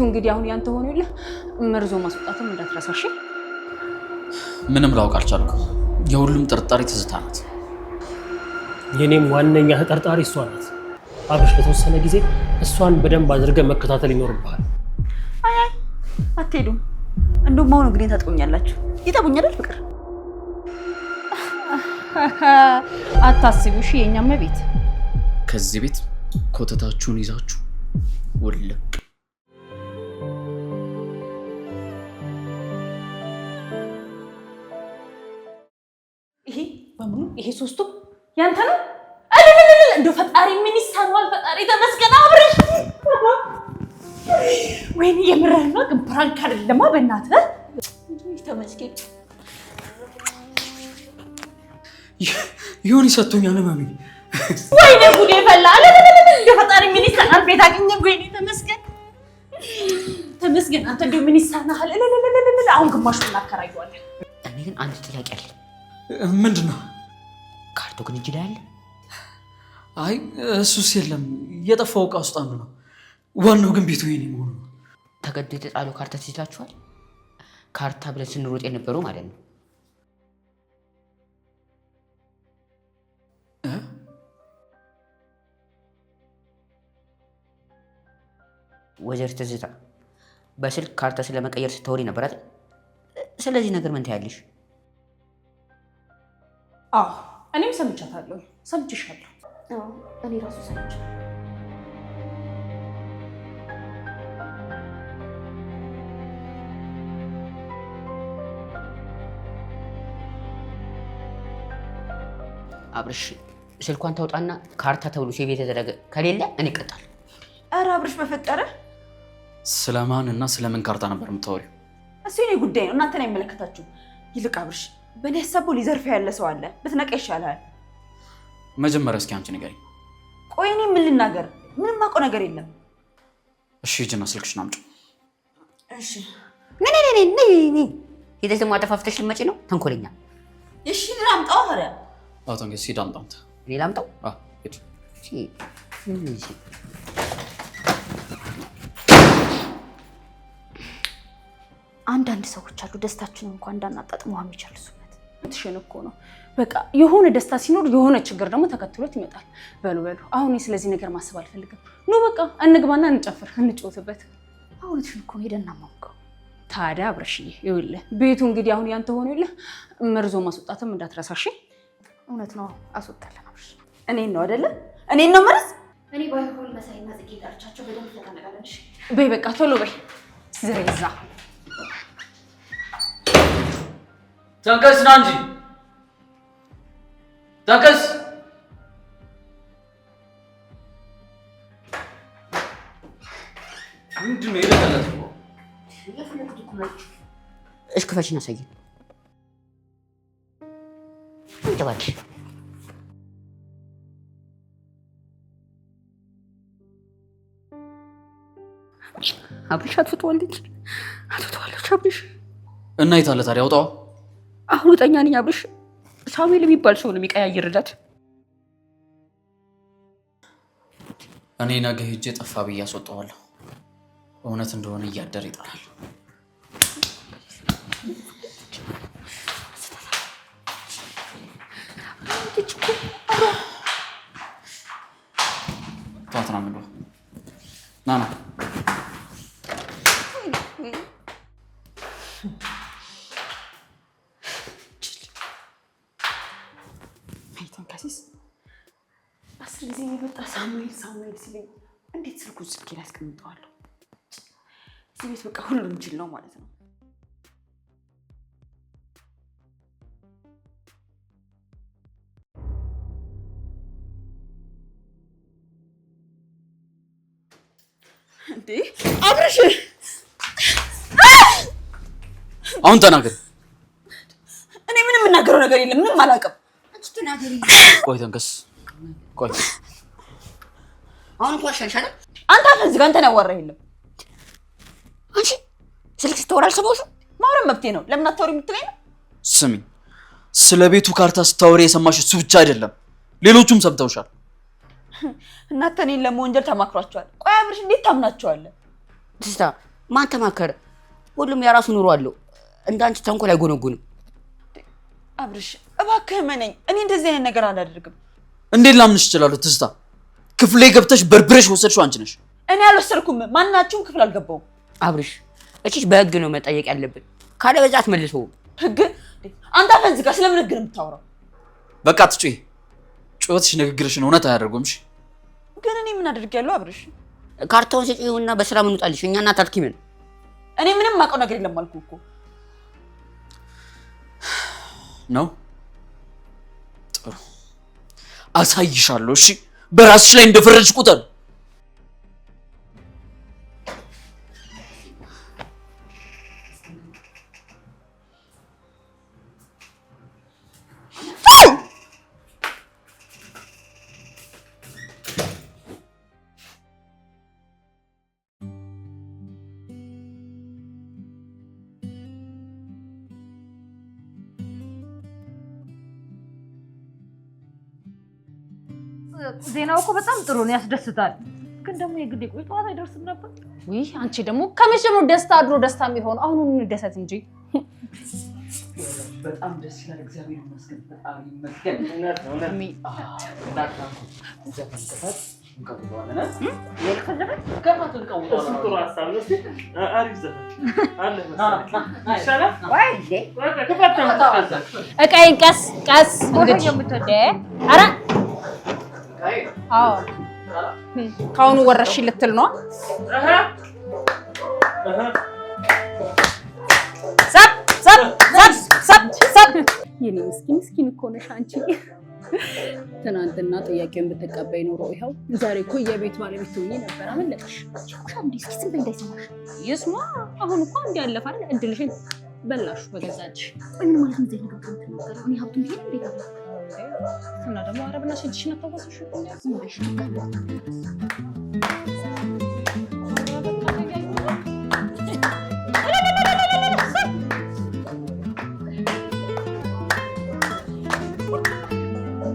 እንግዲህ አሁን ያንተ ሆኖ ይለ መርዞ ማስወጣትም እንዳትረሳሽ። ምንም ላውቅ አልቻልኩም። የሁሉም ጥርጣሬ ትዝታ ናት። የኔም ዋነኛ ተጠርጣሪ እሷ ናት። አብርሽ ለተወሰነ ጊዜ እሷን በደንብ አድርገን መከታተል ይኖርብሃል። አይ አትሄዱም። እንደውም አሁን እንግዲህ ታጥቁኛላችሁ። ይጠቡኛል ፍቅር። አታስቢው እሺ። የኛም ቤት ከዚህ ቤት ኮተታችሁን ይዛችሁ ውልቅ። ይሄ በሙሉ ይሄ ሶስቱ ያንተ ነው። እንደው ፈጣሪ ምን ይሳናል? ፈጣሪ ተመስገን። አብርሽ ወይኔ የምርህን ነው ግን ፕራንክ አይደለማ። በእናትህ ተመስገን። ይሁን ይሰጡኛል ማሚ። ወይኔ ጉዴ ፈላ። እንደው ፈጣሪ ምን ይሳናል? ቤት አገኘ። ወይኔ ተመስገን ተመስገን። አንተ እንደው ምን ይሳናል? አሁን ግማሹን እናከራየዋለን። እኔ ግን አንድ ጥያቄ አለ። ምንድነው? ካርቶ ግን እጅ ላይ አለ? አይ እሱስ የለም። የጠፋው ዕቃ ውስጥ አንዱ ነው። ዋናው ግን ቤቱ የኔ መሆኑ ነው። ተገዶ የተጣለው ካርታ ትይዛችኋል? ካርታ ብለን ስንሮጥ የነበረው ማለት ነው። ወይዘሪት ትዝታ በስልክ ካርታ ስለመቀየር ስትወሪ ነበር አይደል? ስለዚህ ነገር ምን ታያለሽ? አዎ እኔም ሰምቻታለሁ። ሰምቼሻለሁ። አዎ እኔ ራሱ ሰምቻለሁ። አብርሽ ስልኳን ታውጣና ካርታ ተብሎ ሴቭ የተደረገ ከሌለ እኔ እቀጣለሁ። ኧረ አብርሽ በፈጠረ ስለማን እና ስለምን ካርታ ነበር የምታወሪው? እሱ የኔ ጉዳይ ነው፣ እናንተን አይመለከታችሁም። ይልቅ አብርሽ በእኔ ሀሳብ ሊዘርፍ ያለ ሰው አለ። ብትነቃ ይሻላል። መጀመሪያ እስኪ አንቺ ንገሪኝ። ቆይ እኔ ምን ልናገር? ምንም የማውቀው ነገር የለም። እሺ ሂጂና ስልክሽን አምጪ። እሺ ነይ ሄደሽ ደግሞ አጠፋፍተሽ ልትመጪ ነው? ተንኮለኛ። እሺ ላምጣው። ኧረ አቶ እንግዲህ ሂድ አምጣ። እኔ ላምጣው? አዎ ሂድ። አንዳንድ ሰዎች አሉ ደስታችንን እንኳን እንዳናጣጥመው የሚቸልሱበት። ትሽን እኮ ነው በቃ የሆነ ደስታ ሲኖር የሆነ ችግር ደግሞ ተከትሎት ይመጣል። በሉ አሁን ስለዚህ ነገር ማሰብ አልፈልግም። ኑ በቃ እንግባና እንጨፍር፣ እንጫወትበት። አሁን ትሽን እኮ ሄደና ማውቀው። ታዲያ አብረሽዬ ይኸውልህ ቤቱ እንግዲህ አሁን ያንተ ሆኖ ይኸውልህ መርዞ ማስወጣትም እንዳትረሳሽ። እውነት ነው አስወጣለን። አብረሽ እኔን ነው አይደለ? እኔን ነው መርዝ። እኔ ባይሆን መሳይና ጽጌ ጠርቻቸው በደንብ ተቀነቃለን። እሺ በይ በቃ ቶሎ በይ ዝሬዛ ተንቀስ ና እንጂ ተንቀስ። ምንድን ነው የለቀለት? እሽ ክፈችና አሳየን። እንጨባጭ አብርሽ አጥፍቷለች። አብርሽ እና የት አለ ታዲያ? አውጣው። አሁን ወጣኛ ነኝ። አብርሽ ሳሙኤል የሚባል ሰው ነው የሚቀያይርላት። እኔ ነገ ሄጄ ጠፋ ብዬ አስወጣዋለሁ። እውነት እንደሆነ እያደር ይጠራል። ታትና ምን ነው ናና አስር ጊዜ የመጣ ሳሙኤል ሲለኝ እንዴት ስልኩን ስልኬ ላይ አስቀምጠዋለሁ? እዚህ ቤት በቃ ሁሉም ጅል ነው ማለት ነው። እንዴ አብርሽ አሁን ተናገር። እኔ ምንም የምናገረው ነገር የለም። ምንም አላውቅም። ቆይ ተንከስ ቆይ። አሁን እንኳን ሻሻለ አንተ አፈዝ ጋር አንተን ያዋራ የለም። አንቺ ስልክ ስትወራ አልሰማሁሽም? ማውራት መብቴ ነው። ለምን አታወሪ የምትለኝ ነው? ስሚ፣ ስለ ቤቱ ካርታ ስታወሪ የሰማሽ እሱ ብቻ አይደለም፣ ሌሎቹም ሰምተውሻል። እናንተ እኔን ለመወንጀል ተማክሯቸዋል። ቆይ አብርሽ እንዴት ታምናቸዋለህ? ትዝታ ማን ተማከረ? ሁሉም የራሱ ኑሮ አለው። እንዳንቺ ተንኮል አይጎነጉንም። አብርሽ እባክህ መነኝ። እኔ እንደዚህ አይነት ነገር አላደርግም። እንዴት ላምንሽ እችላለሁ? ትዝታ ክፍሌ ገብተሽ በርብረሽ ወሰድሽው አንቺ ነሽ። እኔ አልወሰድኩም። ማናችሁም ክፍል አልገባውም። አብርሽ እቺሽ በህግ ነው መጠየቅ ያለብን። ካለ በዛት መልሰው ህግ አንተ አፈንዝጋ ስለምን ህግ ነው የምታወራው? በቃ ትጩይ። ጩኸትሽ ንግግርሽን እውነት አያደርጉም። እሺ ግን እኔ ምን አድርጌያለሁ? አብርሽ ካርታውን ስጪውና በሰላም እንውጣልሽ። እኛና ታርኪምን እኔ ምንም ማውቀው ነገር የለም አልኩህ እኮ ነው። ጥሩ አሳይሻለሁ። እሺ በራስሽ ላይ እንደፈረድሽ ቁጥር ዜናው እኮ በጣም ጥሩ ነው፣ ያስደስታል። ግን ደግሞ የግዴ ቆይ ጠዋት አይደርስም ነበር? ውይ አንቺ ደግሞ ከመቼ ነው ደስታ አድሮ ደስታ የሚሆነው? አሁን እንደሰት እንጂ በጣም ደስ ይላል። እግዚአብሔር ይመስገን። በጣም ይመስገን። እቃዬን ቀስ ቀስ እንግዲህ ኧረ አዎ ከአሁኑ ወረሽኝ ልትል ነው። ሰብ ሰብ ሰብ ሰብ ሰብ የኔ ምስኪን እኮ ነሽ አንቺ። ትናንትና ጥያቄውን ብትቀበይ ኖሮ ይኸው ዛሬ እኮ የቤት ባለቤት ትሆኚ ነበር። አመለጠሽ። ይስማ አሁን እኮ እንደ ያለፈ አይደል? እድልሽን በላሹ በገዛች። ምን ማለት ነው? ዘይት ነው ተናገረው። እኔ ሀብቱን ይሄን እንዴት አለ እና ደግሞ አረብና ሽንትሽን አታወስሽ እኮ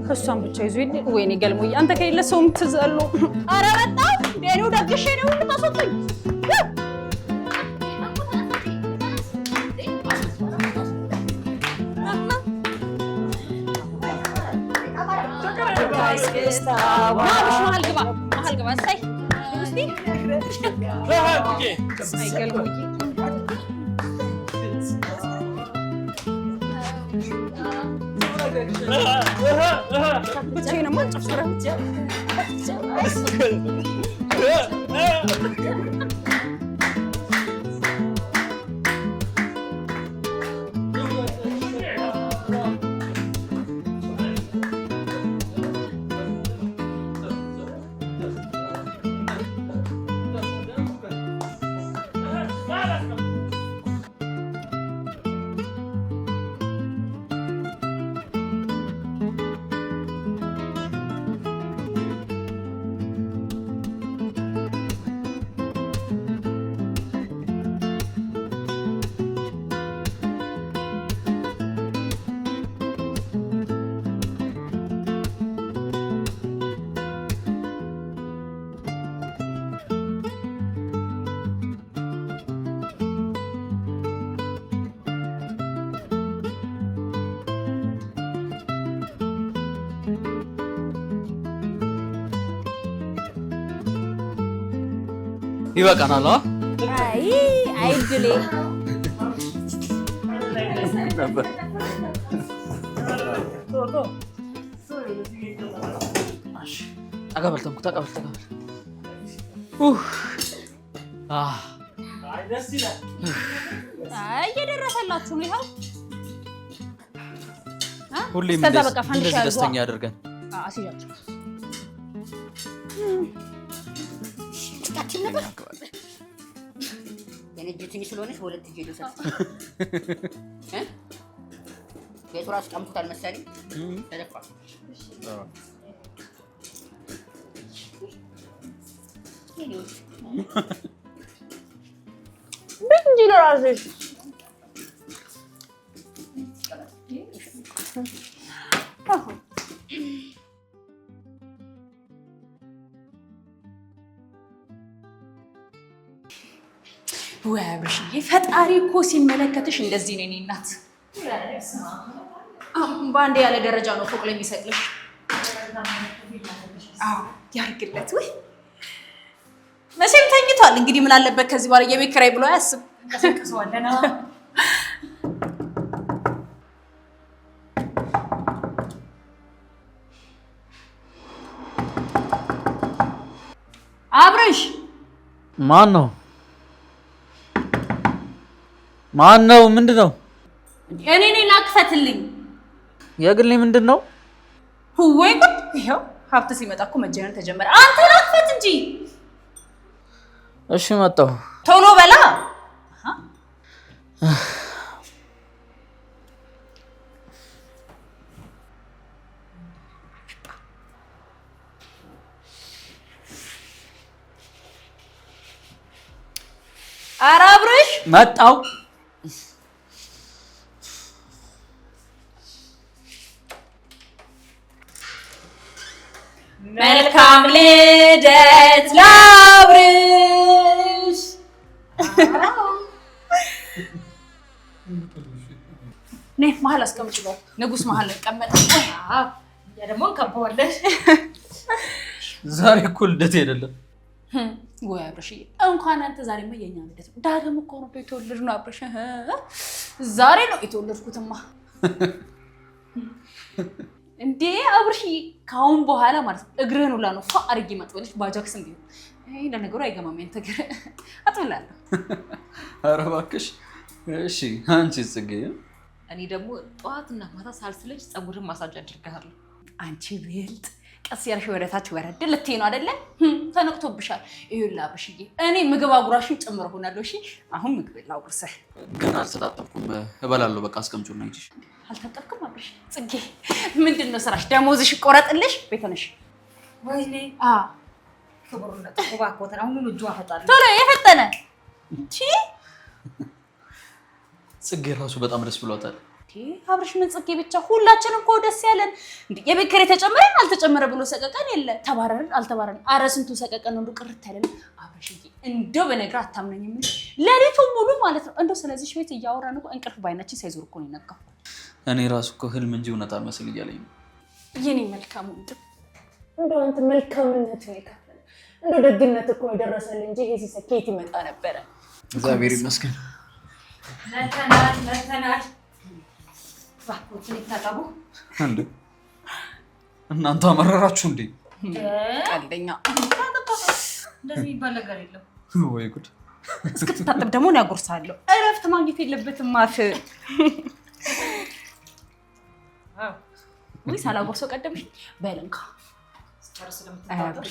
እሷን ብቻ ይዞ ይል። ወይኔ ገልሞዬ አንተ ከሌለ ሰውም ትዝ አሉ። ኧረ በጣም ዴኒው ደግሼ ነው ልታስወጡኝ። መሀል ግባ ሳይ ገልሞዬ ብቻዬንማ አልጨፍርም። ይበቃናል። አይ ድሌ ነበር። ተቀበል ተንኩ ተቀበል። እየደረሰላችሁ ነው። ይኸው ሁሌም እንደዚህ ደስተኛ ያደርገን። አሲጃቸው ጥቃችን ነበር። የነጅትኝ ስለሆነች ወለት ሄዶ ሰጥ ቤቱ ራሱ ቀምቶታል መሰለኝ። ተደፋ እንጂ ለራስሽ ወይ አብርሽዬ ፈጣሪ እኮ ሲመለከትሽ እንደዚህ ነው። እኔ እናት በአንድ ያለ ደረጃ ነው ፎቅ ላይ የሚሰቅልሽ። አዎ ያርግለት። ወይ መቼም ተኝቷል። እንግዲህ ምን አለበት ከዚህ በኋላ የቤት ኪራይ ብሎ አያስብ። እንቀሳቀሰዋለን። አብርሽ ማን ነው? ማን ነው? ምንድነው? እኔ ነኝ። ላክፈትልኝ። የግሌ ምንድነው? ወይ ጉድ! ይሄው ሀብት ሲመጣ እኮ መጀነን ተጀመረ። አንተ ላክፈት እንጂ። እሺ መጣሁ። ቶሎ በላ። ኧረ አብርሽ መጣሁ። መልካም ልደት ለአብርሽ። ነይ መሀል አስቀምጭ ነው። ንጉስ መሀል እንቀመጥ። ያ ደግሞ እንከበዋለን። ዛሬ እኮ ልደቴ አይደለም። ወይ አብርሽዬ እንኳን አንተ ዛሬማ የኛ ልደት ነው። ዳግም እኮ ነው የተወለድ ነው አብርሽ። ዛሬ ነው የተወለድኩትማ። እንዴ አብርሽዬ ካሁን በኋላ ማለት ነው እግርህን ሁላ ነው ፋ አድርጌ ማጥበልሽ ባጃክስ እንዲሁ። ለነገሩ አይገማም ያንተ እግር አጥብላለሁ። ኧረ እባክሽ። እሺ አንቺስ ጽጌ? እኔ ደግሞ ጠዋትና ማታ ሳልስለች ፀጉርን ማሳጅ አድርጋለሁ። አንቺ ብልጥ ቀስ ያልሽ ወደታች ወረድ ልትይ ነው አይደለ? ተነቅቶብሻል። ይኸውልህ አብርሽዬ እኔ ምግብ አጉራሽን ጭምር ሆናለሁ። እሺ አሁን ምግብ ላጉርስህ። ግን አልተጣጣፍኩም። እበላለሁ። በቃ አስቀምጪውና ሂጂ። አልታጠብክም አብርሽ? ጽጌ ምንድን ነው ስራሽ? ደሞዝሽ ቆረጥልሽ። ቤት ነሽ? ወይኔ ክቡርነት እባክዎትን አሁኑኑ እጁ አፈጣለሁ። ቶሎ የፈጠነ እንቺ ጽጌ ራሱ በጣም ደስ ብሏታል። አብርሽ ምን ጽጌ ብቻ ሁላችንም እኮ ደስ ያለን። የቤት ኪራይ ተጨመረ አልተጨመረ ብሎ ሰቀቀን የለ። ተባረርን አልተባረርን ኧረ ስንቱ ሰቀቀን ነው ቅርት ያለን። አብርሽዬ እንደው በነገር አታምነኝም። ሌሊቱን ሙሉ ማለት ነው እንደው ስለዚህ ቤት እያወራን እኮ እንቅልፍ ባይናችን ሳይዞር እኮ ነው የነቃው። እኔ ራሱ እኮ ህልም እንጂ እውነት አልመስል እያለኝ ነው። የኔ መልካም ወንድም እንደው አንተ መልካምነት ነው የካፈለ። እንደው ደግነት እኮ የደረሰልህ እንጂ ይሄ ሲሰኬት ይመጣ ነበረ። እግዚአብሔር ይመስገን። መተናል እባክዎትን ይታጠቡ። እንዴ እናንተ አመረራችሁ እንዴ? ቀልደኛ። እንደዚህ የሚባል ነገር የለም። ወይ ጉድ! እስክትታጠብ ደግሞ ነው ያጎርሳለሁ። እረፍት ማግኘት የለበትም አፍ። ወይ ሳላጎርሰው ቀደምሽ በለንካ ጨርስ ለምትታጠብ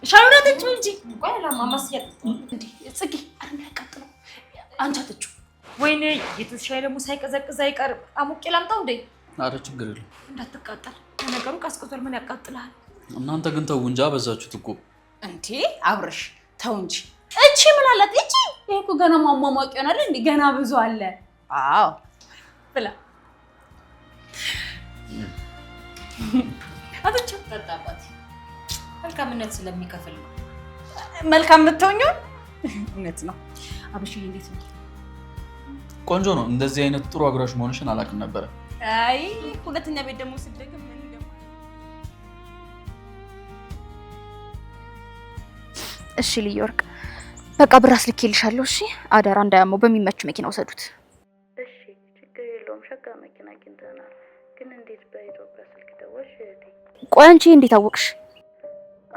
ሻውራ ተጭ እንጂ ቆይ ለማማስያ እንዴ ጽጌ አረም ያቃጥለው አንቺ አትጩ። ወይኔ የትሻይ ደግሞ ሳይቀዘቅዝ አይቀርም። አሞቄ ላምጣው እንዴ? አረ ችግር የለም እንዳትቃጠል። ነገሩ ቀዝቅዟል። ምን ያቃጥላል? እናንተ ግን ተው እንጂ አበዛችሁት እኮ። እንዴ አብርሽ ተው እንጂ። እቺ ምን አላት? እቺ ይሄ እኮ ገና ማሟሟቅ ይሆናል እንዴ? ገና ብዙ አለ። አዎ ብላ አትጩ። ጠጣባት። መልካምነት ስለሚከፍል ነው። መልካም የምትሆኚው እውነት ነው። አብርሽዬ እንዴት ነው? ቆንጆ ነው። እንደዚህ አይነት ጥሩ አጉራሽ መሆንሽን አላውቅም ነበረ። አይ ሁለተኛ ቤት ደግሞ ስትደግም ምን እንደማ እሺ ልዩ ወርቅ በቃ ብር አስልኬልሻለሁ። እሺ አደራ እንዳያመው በሚመች መኪና ወሰዱት። እሺ ችግር የለውም። ሸጋ መኪና አግኝተናል። ግን እንዴት በኢትዮጵያ ስልክ ደወልሽ እህቴ? ቆይ አንቺ እንዴት አወቅሽ?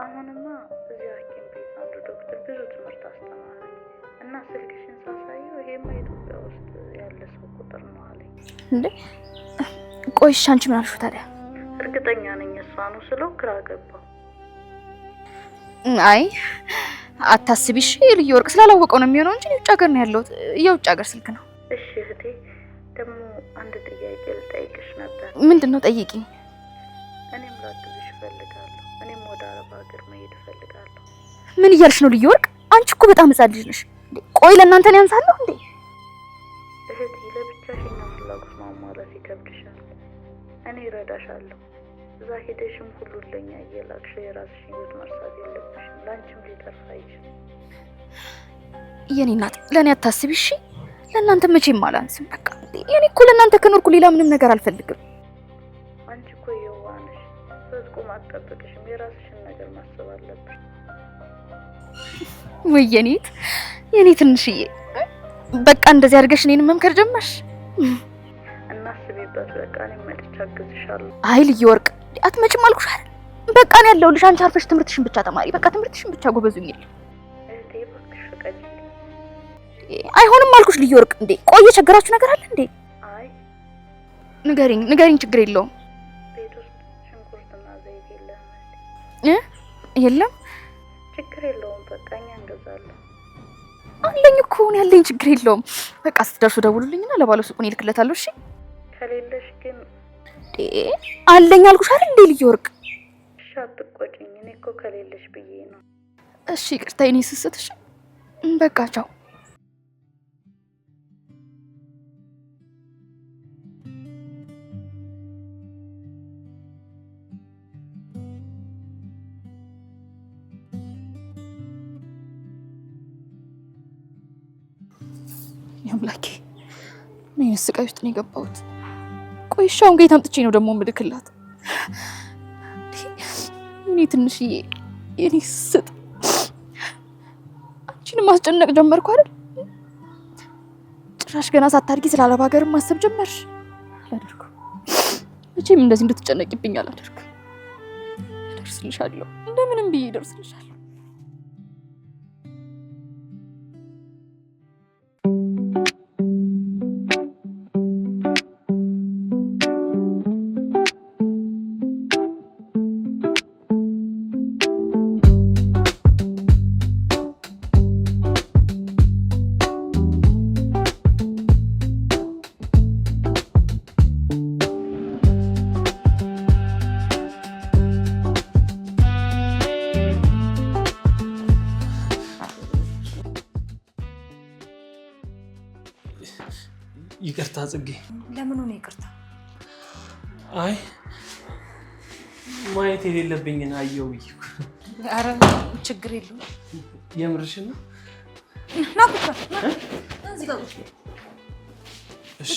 አሁንማ እዚህ ሐኪም ቤት አንዱ ዶክተር ብዙ ትምህርት አስተማረኝ እና ስልክሽን ሳሳየው ይሄማ ኢትዮጵያ ውስጥ ያለ ሰው ቁጥር ነው አለኝ። እንዴ ቆይ እሺ አንቺ ምን አልሽው ታዲያ? እርግጠኛ ነኝ እሷ ነው ስለው ግራ ገባው። አይ አታስቢሽ፣ ልዩ ወርቅ ስላላወቀው ነው የሚሆነው እንጂ የውጭ ሀገር ነው ያለሁት። የውጭ ሀገር ስልክ ነው። እሺ እህቴ ደግሞ አንድ ጥያቄ ልጠይቅሽ ነበር። ምንድነው? ጠይቂኝ። እኔም ላግዝሽ እፈልጋለሁ። እኔም ወደ አረብ ሀገር መሄድ እፈልጋለሁ። ምን እያልሽ ነው ልዩ ወርቅ? አንቺ እኮ በጣም ሕፃን ልጅ ነሽ። ቆይ ለእናንተ ነው ያንሳለሁ እንዴ? እህቴ ለብቻሽ የእኛን ፍላጎት ማሟላት ይከብድሻል። እኔ እረዳሻለሁ። እዛ ሄደሽም ሁሉን ለኛ እየላክሽ የራስሽን ህይወት መርሳት የለብሽም። ለአንቺም ሊተርፍ አይችልም። የኔ እናት ለእኔ አታስቢ እሺ? ለእናንተ መቼም አላንስም። በቃ እኔ እኮ ለእናንተ ከኖርኩ ሌላ ምንም ነገር አልፈልግም። አንቺ እኮ የዋህ ነሽ። በዝቁም አትጠብቅሽም። የራስሽን ነገር ማሰብ አለብሽ። ወይ የኔ ትንሽዬ በቃ እንደዚህ አድርገሽ እኔን መምከር ጀመርሽ? እናስቢበት። በቃ እኔ መጥቻ አግዝሻለሁ። አይ ልዩ ወርቅ አትመጭም አልኩሽ አይደል? በቃ ነው ያለሁልሽ። አንቺ አርፈሽ ትምህርትሽን ብቻ ተማሪ። በቃ ትምህርትሽን ብቻ ጎበዙኝ። እህቴ እባክሽ ፍቀጂ። አይሆንም አልኩሽ ልዩ ወርቅ። እንዴ ቆይ የቸገራችሁ ነገር አለ እንዴ? አይ ንገሪኝ፣ ችግር የለውም። ቤት ውስጥ ሽንኩርትና ዘይት የለም? የለም ችግር የለውም። በቃ እኛ እንገዛለን። አለኝ እኮ ነው ያለኝ፣ ችግር የለውም። በቃ ስትደርሱ ደውሉልኝና ለባለ ሱቁን እልክለታለሁ። እሺ ከሌለሽ ግን አለኝ አልኩሽ አይደል እንዴ ልዩ ወርቅ። እሺ አትቆጪኝ። እኔ እኮ ከሌለሽ ብዬ ነው። እሺ ይቅርታ የኔ ስስት። እሺ በቃ ቻው። ያምላኬ ምን አይነት ስቃይ ውስጥ ነው የገባሁት? ቆይ እሺ አሁን ከየት አምጥቼ ነው ደግሞ የምልክላት? እኔ ትንሽዬ የኔ ስስት አንቺን ማስጨነቅ ጀመርኩ አይደል? ጭራሽ ገና ሳታድጊ ስለ አረብ ሀገር ማሰብ ጀመርሽ። አላደርኩም። መቼም እንደዚህ እንድትጨነቂብኝ አላደርኩም። እደርስልሻለሁ፣ እንደምንም ብዬ እደርስልሻለሁ። ይቅርታ ጽጌ። ለምን ነው ይቅርታ? አይ ማየት የሌለብኝን አየሁ ብዬ። ኧረ ችግር የለውም። የምርሽን ነው? ና ቁጭ በል፣ እዚህ ጋር ቁጭ በል። እሺ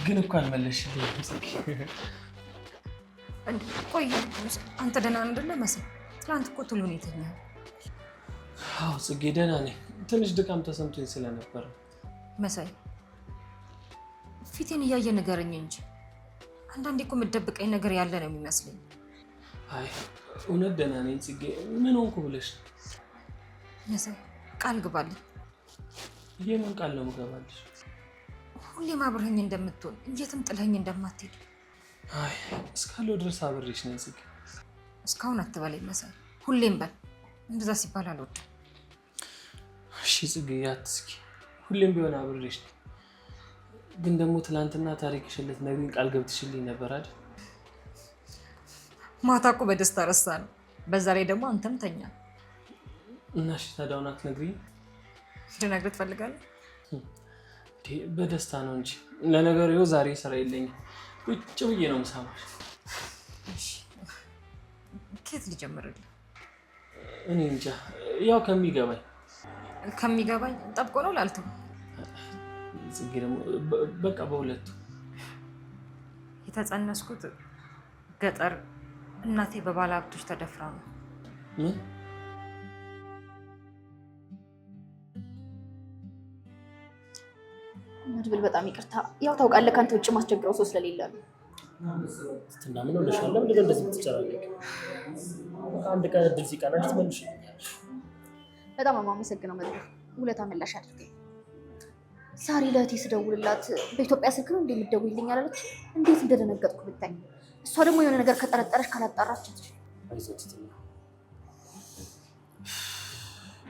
ግን እኮ አልመለስሽልኝም ጽጌ። ቆይ አንተ ደህና አይደለ መሰል? ትናንት እኮ ቶሎ ነው የተኛኸው። አዎ ጽጌ ደህና ነኝ። ትንሽ ድካም ተሰምቶኝ ስለነበረ። መሳይ ፊቴን እያየ ንገረኝ እንጂ አንዳንዴ እኮ የምትደብቀኝ ነገር ያለ ነው የሚመስለኝ። አይ እውነት ደህና ነኝ ጽጌ። ምን ሆንኩ ብለሽ ነው? መሳይ ቃል ግባልኝ። የምን ቃል ነው የምገባልሽ? ሁሌም አብረኸኝ እንደምትሆን የትም ጥለኸኝ እንደማትሄድ። አይ እስካለው ድረስ አብሬሽ ነኝ ጽጌ። እስካሁን አትበለኝ መሳይ፣ ሁሌም በል። እንደዛ ሲባል አልወድም። እሺ ጽጌ አትስኪ። ሁሌም ቢሆን አብሬሽ ነኝ። ግን ደግሞ ትናንትና ታሪክሽን ልትነግሪኝ ቃል ገብተሽልኝ ነበር አይደል? ማታ እኮ በደስታ ረሳ ነው። በዛ ላይ ደግሞ አንተም ተኛ። እና እሺ ታዲያ አሁን አትነግሪኝ? ልነግርህ ትፈልጋለህ? በደስታ ነው እንጂ። ለነገሩ ይኸው ዛሬ ስራ የለኝም፣ ቁጭ ብዬ ነው የምሰማሽ። ከየት ልጀምርልህ? እኔ እንጃ፣ ያው ከሚገባኝ ጠብቆ ነው ላልተው። ጽጌ ደግሞ በቃ በሁለቱ የተጸነስኩት ገጠር እናቴ በባለ ሀብቶች ተደፍራ ነው። ምን? መድብል በጣም ይቅርታ። ያው ታውቃለህ ከአንተ ውጭ ማስቸግረው ሰው ስለሌለ ነው። ስትናምን ሆነሻል። ለምን እንደዚህ ትጨራለሽ? አንድ ቀን እድል ሲቀናሽ ትመልሽልኛለሽ። በጣም የማመሰግነው መድብል፣ ውለታ መላሽ አድርገኝ። ዛሬ ለእህቴ ስደውልላት በኢትዮጵያ ስልክ ነው እንደምትደውይልኝ አላለች? እንዴት እንደደነገጥኩ ብታይ። እሷ ደግሞ የሆነ ነገር ከጠረጠረች ካላጣራች አይዞት ትኛ።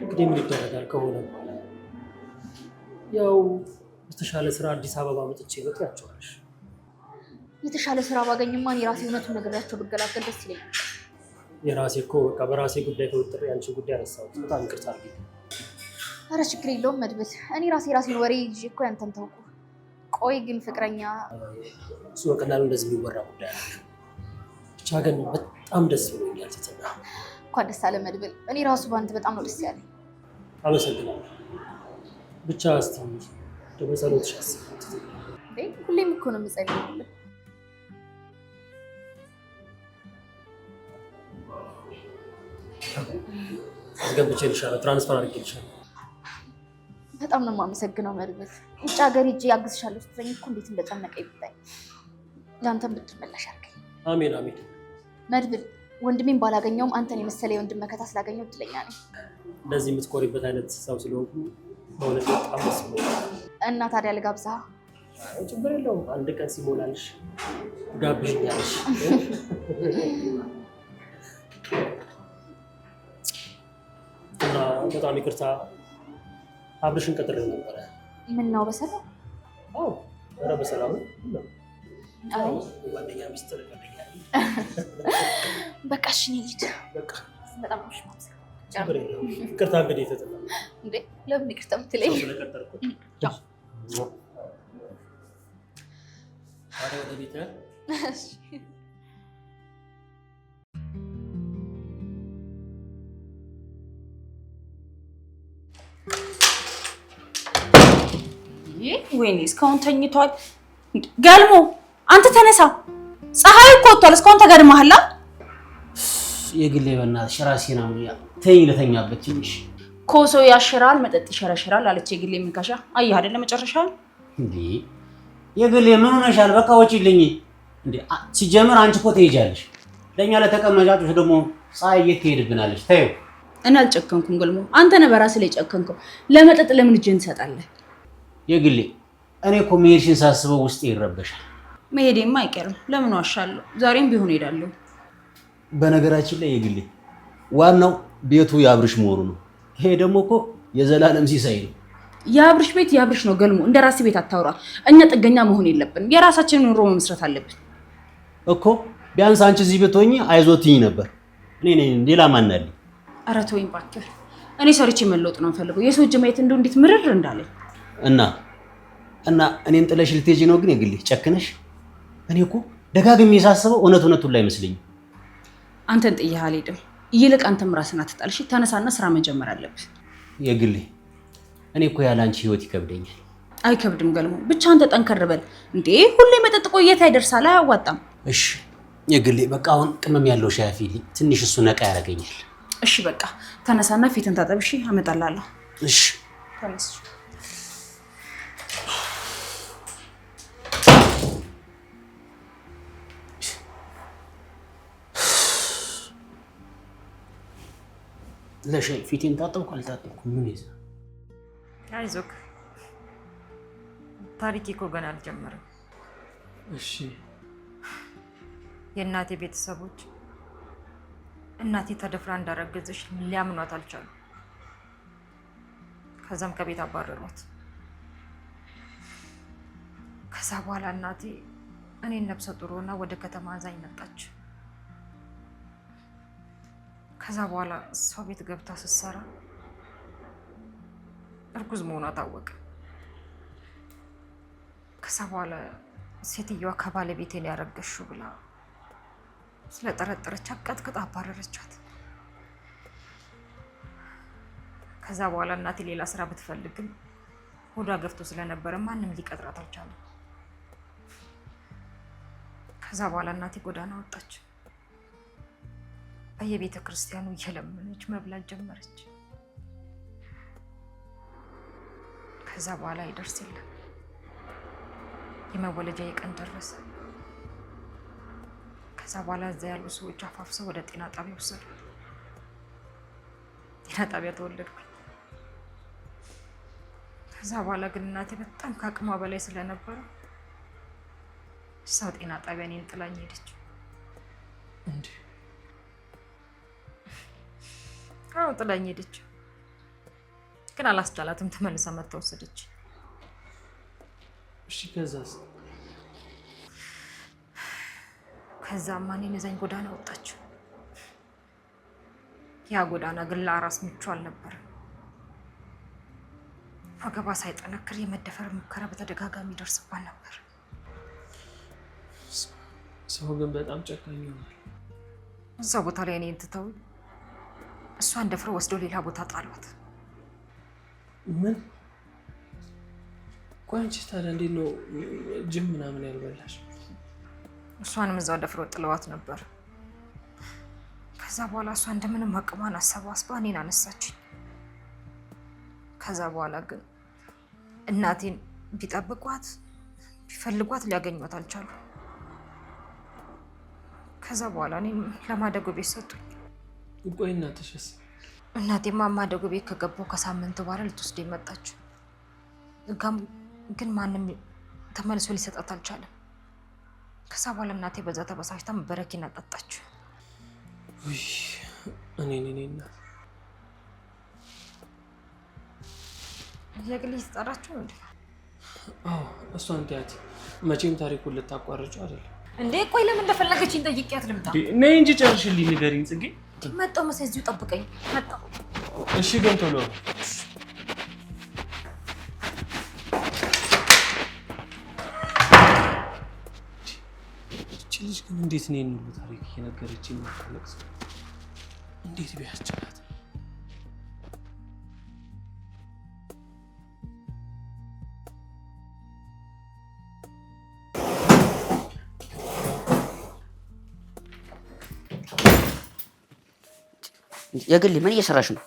እንግዲህ ምን ይደረጋል ከሆነ ያው የተሻለ ስራ አዲስ አበባ መጥቼ በቃ ያቸዋለሽ። የተሻለ ስራ ባገኝማ እኔ ራሴ እውነቱን ነግሬያቸው ብገላገል ደስ ይለኛል። የራሴ እኮ በቃ በራሴ ጉዳይ ተወጥሬ አንቺ ጉዳይ አነሳሁት። በጣም ይቅርታ አድርጊ። ኧረ ችግር የለውም መድብል፣ እኔ ራሴን ወሬ ይዤ እኮ ያንተን ተውኩ። ቆይ ግን ፍቅረኛ እሱ በቀላሉ እንደዚህ የሚወራ ጉዳይ አለ። ብቻ ግን በጣም ደስ ብሎኛል ትትና። እንኳን ደስ አለ መድብል። እኔ ራሱ በአንተ በጣም ነው ደስ ያለኝ። አመሰግናለሁ። ብቻ እስቲ ደግሞ ጸሎትሽ አስቢ። ሁሌም እኮ ነው የምጸልይልህ። አስገብቼልሻለሁ፣ ትራንስፈር አድርጌልሻለሁ። በጣም ነው የማመሰግነው መድብል። ውጭ ሀገር ሂጅ ያግዝሻለሁ ስትለኝ እኮ እንዴት እንደጨነቀኝ ብታይ። ለአንተም ብትመለሽ አድርገኝ። አሜን አሜን። መድብል ወንድሜን ባላገኘውም አንተን የመሰለ የወንድም መከታ ስላገኘው እድለኛ ነኝ። እንደዚህ የምትኮሪበት አይነት ሰው ስለሆንኩ በእውነት በጣም ደስ ብሎኛል። እና ታዲያ ልጋብዝሃ? ችግር የለውም። አንድ ቀን ሲሞላልሽ ጋብዥኛለሽ። እና በጣም ይቅርታ አብርሽን ቀጥሬው ነበረ። ምን ነው በሰላም? አዎ ኧረ በሰላም ነው። አይ ጓደኛ ሚስጥር ጓደኛ በቃ እሺ ልሂድ። በቃ በጣም ነው ሽማምስ። ችግር የለውም። ይቅርታ እንግዲህ ተጠላ እንዴ ለምን ይቅርታ የምትለኝ? ስለቀጠርኩት ታዲያ ወደ ቤት ወይኔ እስካሁን ተኝቷል። ገልሞ አንተ ተነሳ፣ ፀሐይ እኮ ወጥቷል። እስካሁን ተጋድመሃል። የግሌ በእናትሽ ራሴን አሞኛል። ተይ ልተኛበት ትንሽ። ኮሶ ያሽራል መጠጥ ይሸረሽራል አለች የግሌ ምንካሻ። አየህ አይደለ መጨረሻ እንዴ የግሌ ምን ሆነሻል? በቃ ወጪልኝ እንዴ። ሲጀመር አንቺ እኮ ትሄጃለሽ፣ ለኛ ለተቀመጫችሁ ደግሞ ፀሐይ የት ትሄድብናለች? ተይው። እኔ አልጨከንኩም ገልሞ፣ አንተ ነህ በራስህ ላይ ጨከንከው። ለመጠጥ ለምን እጅህን ትሰጣለህ? የግሌ እኔ እኮ መሄድሽን ሳስበው ውስጤ ይረበሻል። መሄዴማ አይቀርም። ለምን ዋሻለሁ? ዛሬም ቢሆን ሄዳለሁ። በነገራችን ላይ የግሌ ዋናው ቤቱ የአብርሽ መሆኑ ነው። ይሄ ደግሞ እኮ የዘላለም ሲሳይ ነው። የአብርሽ ቤት የአብርሽ ነው ገልሞ፣ እንደ ራስህ ቤት አታውራ። እኛ ጥገኛ መሆን የለብንም። የራሳችንን ኑሮ መመስረት አለብን እኮ። ቢያንስ አንቺ እዚህ ብትሆኚ አይዞትኝ ነበር። እኔ ነኝ ሌላ ማን አለ? ኧረ ተወኝ እባክህ። እኔ ሰርቼ መለወጥ ነው የምፈልገው። የሰው እጅ ማየት እንደው እንዴት ምርር እንዳለኝ እና እኔን ጥለሽ ልትሄጂ ነው? ግን የግሌ ጨክነሽ። እኔ እኮ ደጋግሜ ሳስበው እውነቱን ላይ አይመስለኝም። አንተን ጥዬ አልሄድም። ይልቅ አንተም ራስህን አትጣልሽ። ተነሳና ስራ መጀመር አለብህ። የግሌ እኔ እኮ ያለ አንቺ ህይወት ይከብደኛል። አይከብድም ገልሞ፣ ብቻ አንተ ጠንከር በል እንዴ። ሁሌ መጠጥ ቆየት አይደርሳል፣ አያዋጣም። እሺ የግሌ በቃ አሁን ቅመም ያለው ሻይ አፍይልኝ፣ ትንሽ እሱ ነቃ ያደርገኛል። እሺ በቃ ተነሳና ፊትን ታጠብ። እሺ አመጣላለሁ። እሺ ተነስ። ለሻይ ፊቴን ታጠብኩ አልታጠብኩ ምን ይዘ? አይዞክ፣ ታሪኬ እኮ ገና አልጀመረም። እሺ የእናቴ ቤተሰቦች እናቴ ተደፍራ እንዳረገዘች ሊያምኗት አልቻሉም። ከዛም ከቤት አባረሯት። ከዛ በኋላ እናቴ እኔን ነፍሰ ጡር ሆና ወደ ከተማ አዛኝ መጣች። ከዛ በኋላ ሰው ቤት ገብታ ስትሰራ እርጉዝ መሆኗ ታወቀ። ከዛ በኋላ ሴትዮዋ ከባለቤቴ ላይ ያረገሽው ብላ ስለጠረጠረች አቀጥቅጣ አባረረቻት። ከዛ በኋላ እናቴ ሌላ ስራ ብትፈልግም ሆዷ ገፍቶ ስለነበረ ማንም ሊቀጥራት አልቻለም። ከዛ በኋላ እናቴ ጎዳና ወጣች። በየቤተ ክርስቲያኑ እየለመነች መብላት ጀመረች። ከዛ በኋላ ይደርስ የለም የመወለጃ የቀን ደረሰ። ከዛ በኋላ እዛ ያሉ ሰዎች አፋፍሰው ወደ ጤና ጣቢያ ወሰዱ። ጤና ጣቢያ ተወለድኩኝ። ከዛ በኋላ ግን እናቴ በጣም ከአቅሟ በላይ ስለነበረ እሷ ጤና ጣቢያ እኔን ጥላኝ ሄደች። እንዴ? አዎ ጥላኝ ሄደች። ግን አላስቻላትም። ተመልሳ መጥታ ወሰደች። እሺ ከዛስ? ከዛማ እኔን ይዛኝ ጎዳና ወጣች። ያ ጎዳና ግን ለአራስ ምቹ አልነበረም። ወገቧ ሳይጠነክር የመደፈር ሙከራ በተደጋጋሚ ይደርስባት ነበር። ሰው ግን በጣም ጨካኝ ይሆናል። እዛ ቦታ ላይ እኔን ትተው እሷን ደፍረው ወስደው ሌላ ቦታ ጣሏት። ምን? ቆይ አንቺ ታዲያ እንዴት ነው ጅም ምናምን ያልበላሽ? እሷንም እዛው ደፍረው ጥለዋት ነበር። ከዛ በኋላ እሷ እንደምንም አቅሟን አሰባስባ እኔን አነሳችኝ። ከዛ በኋላ ግን እናቴን ቢጠብቋት ቢፈልጓት ሊያገኟት አልቻሉ። ከዛ በኋላ እኔን ለማደጎ ቤት ሰጡኝ። ቆይ እናትሽስ? እናቴማ ማደጎ ቤት ከገባሁ ከሳምንት በኋላ ልትወስደኝ መጣች። ግን ማንም ተመልሶ ሊሰጣት አልቻለም። ከዛ በኋላ እናቴ በዛ ተበሳጭታ በረኪና ጠጣች። ውይ እኔ እናት የግል ይስጠራችሁ እንዴ? አዎ እሷን ትያት። መቼም ታሪኩን ልታቋርጪው አይደለም እንዴ? ቆይ ለምን እንደፈለገችኝ ጠይቂያት ልምጣ። ነይ እንጂ ጨርሽልኝ፣ ንገሪኝ ጽጌ። መጣሁ መሰለኝ፣ እዚሁ ጠብቀኝ። መጣሁ። እሺ ግን ቶሎ ልጅ ግን እንዴት ነው የኑሉ ታሪክ እየነገረችኝ የማታለቅስ? እንዴት ቢያስችላት? የግል ምን እየሰራሽ ነው?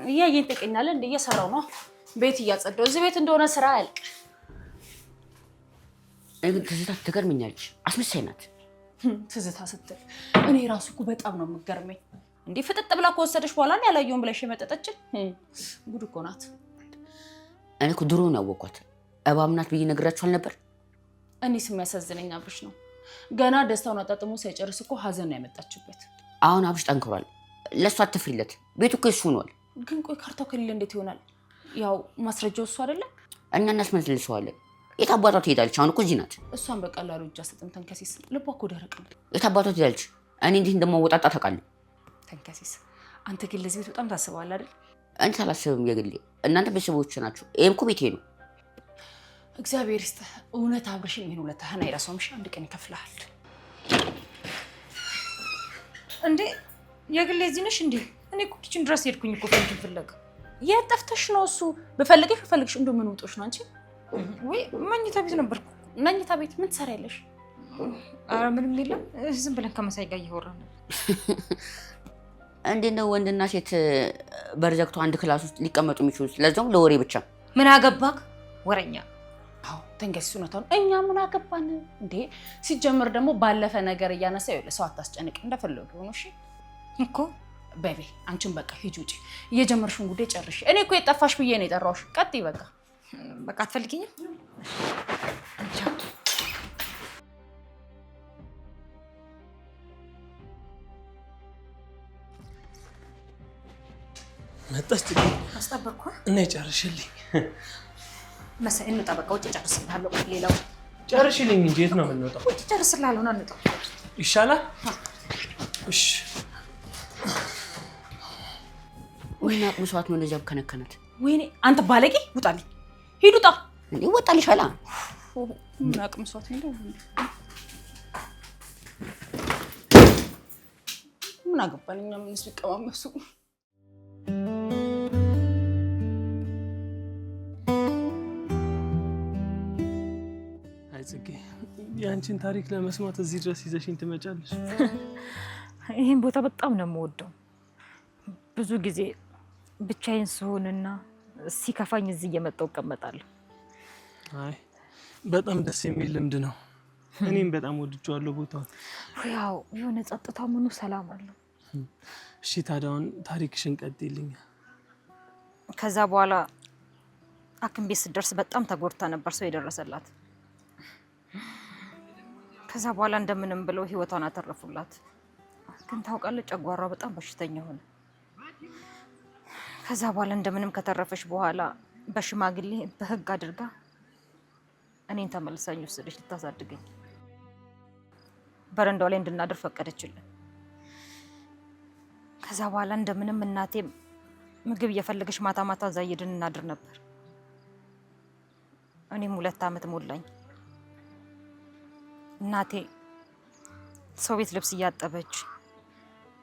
እያየን ትቀኛለህ እንዴ? እየሰራው ነው። ቤት እያጸዳው። እዚህ ቤት እንደሆነ ስራ አያልቅ። ትዝታ ትገርመኛለች። አስመሳይ ናት። ትዝታ ስትል እኔ ራሱ እኮ በጣም ነው የምትገርመኝ። እንዴ ፍጥጥ ብላ ከወሰደች በኋላ ነው ያላየውን ብለሽ የመጠጠችን። ጉድ እኮ ናት። እኔ እኮ ድሮ ነው ያወቅኳት። እባብ ናት ብዬ ነግራችኋል ነበር። እኔስ የሚያሳዝነኝ አብርሽ ነው። ገና ደስታውን አጣጥሞ ሳይጨርስ እኮ ሀዘን ነው ያመጣችበት። አሁን አብርሽ ጠንክሯል። ለእሷ አትፍሪለት። ቤቱ እኮ እሱ ሆኗል። ግን ቆይ ካርታው ከሌለ እንዴት ይሆናል? ያው ማስረጃው እሱ አይደለም። እኛ እናስመልሰዋለን። የት አባቷ ትሄዳለች? አሁን እኮ እዚህ ናት። እሷን በቀላሉ እጅ አሰጥም። ተንከሲስ ልቧ እኮ ደረቅ ነው። የት አባቷ ትሄዳለች? እኔ እንዴት እንደማወጣጣ ታውቃለህ። ተንከሲስ አንተ ግን ለዚህ ቤት በጣም ታስባለህ አይደል? እኔ አላስብም። የግሌ እናንተ ቤተሰቦች ናችሁ። ይሄም እኮ ቤቴ ነው። እግዚአብሔር ይስጥህ። እውነት አብርሽም ይሄን ውለታህን አይረሳውም። እሺ አንድ ቀን ይከፍልሃል። እንዴ የግሌ እዚህ ነሽ እንዴ? እኔ እኮ ኪችን ድረስ ሄድኩኝ እኮ ፈንጂ ፍለጋ። የት ጠፍተሽ ነው? እሱ በፈልግሽ እንደው ምን ውጦሽ ነው አንቺ? ወይ መኝታ ቤት ነበርኩ። መኝታ ቤት ምን ትሰሪያለሽ? ኧረ ምንም የለም። ዝም ብለን ከመሳይ ጋር እያወራን ነው። እንዴት ነው ወንድና ሴት በርዘግቶ አንድ ክላስ ውስጥ ሊቀመጡ የሚችሉት? ለዛውም ለወሬ ብቻ። ምን አገባክ ወረኛ። አዎ ተንገስ ነው። እኛ ምን አገባን እንዴ? ሲጀምር ደግሞ ባለፈ ነገር እያነሳ ይኸውልህ፣ ሰው አታስጨንቅ። እንደፈለጉ ነው። እሺ እኮ ቤቢ አንቺን በቃ ሂጂ ውጪ። እየጀመርሽውን ጉዳይ ጨርሽ። እኔ እኮ የጠፋሽ ብዬ ነው የጠራሁሽ። ቀጥይ በቃ። በቃ አትፈልጊኝም? መጣች። አስጠበቅኩ እና ጨርሽልኝ መሰለኝ። እንውጣ በቃ። ውጭ ጨርስልሃለሁ። ሌላው ጨርሽልኝ እንጂ የት ነው የምንወጣው? ውጭ ጨርስልሃለሁ። ና እንውጣ ይሻላል። እሺ ወይኔ አቅምሷት ነው እንደዚያ ከነከነት። ወይኔ አንተ ባለጌ ውጣልኝ። ሂድ ውጣ። እንዴ ወጣልሻላ። ምን አቅምሷት ነው? ምን አገባን እኛ ምንስ ቢቀማመሱ። አይ ጽጌ፣ የአንቺን ታሪክ ለመስማት እዚህ ድረስ ይዘሽኝ ትመጫለሽ? ይሄን ቦታ በጣም ነው የምወደው። ብዙ ጊዜ ብቻዬን ስሆንና ሲከፋኝ እዚህ እየመጣሁ እቀመጣለሁ። አይ በጣም ደስ የሚል ልምድ ነው። እኔም በጣም ወድጄዋለሁ ቦታውን። ያው የሆነ ጸጥታ ምኑ ሰላም አለው። እሺ ታዲያውን ታሪክሽን ቀጥይልኝ። ከዛ በኋላ ሐኪም ቤት ስትደርስ በጣም ተጎድታ ነበር ሰው የደረሰላት። ከዛ በኋላ እንደምንም ብለው ህይወቷን አተረፉላት። ግን ታውቃለህ ጨጓሯ በጣም በሽተኛ ሆነ። ከዛ በኋላ እንደምንም ከተረፈች በኋላ በሽማግሌ በህግ አድርጋ እኔን ተመልሳኝ ወሰደች ልታሳድገኝ። በረንዳው ላይ እንድናድር ፈቀደችልን። ከዛ በኋላ እንደምንም እናቴ ምግብ እየፈለገች ማታ ማታ እዛ እየሄድን እናድር ነበር። እኔም 2 ዓመት ሞላኝ። እናቴ ሰው ቤት ልብስ እያጠበች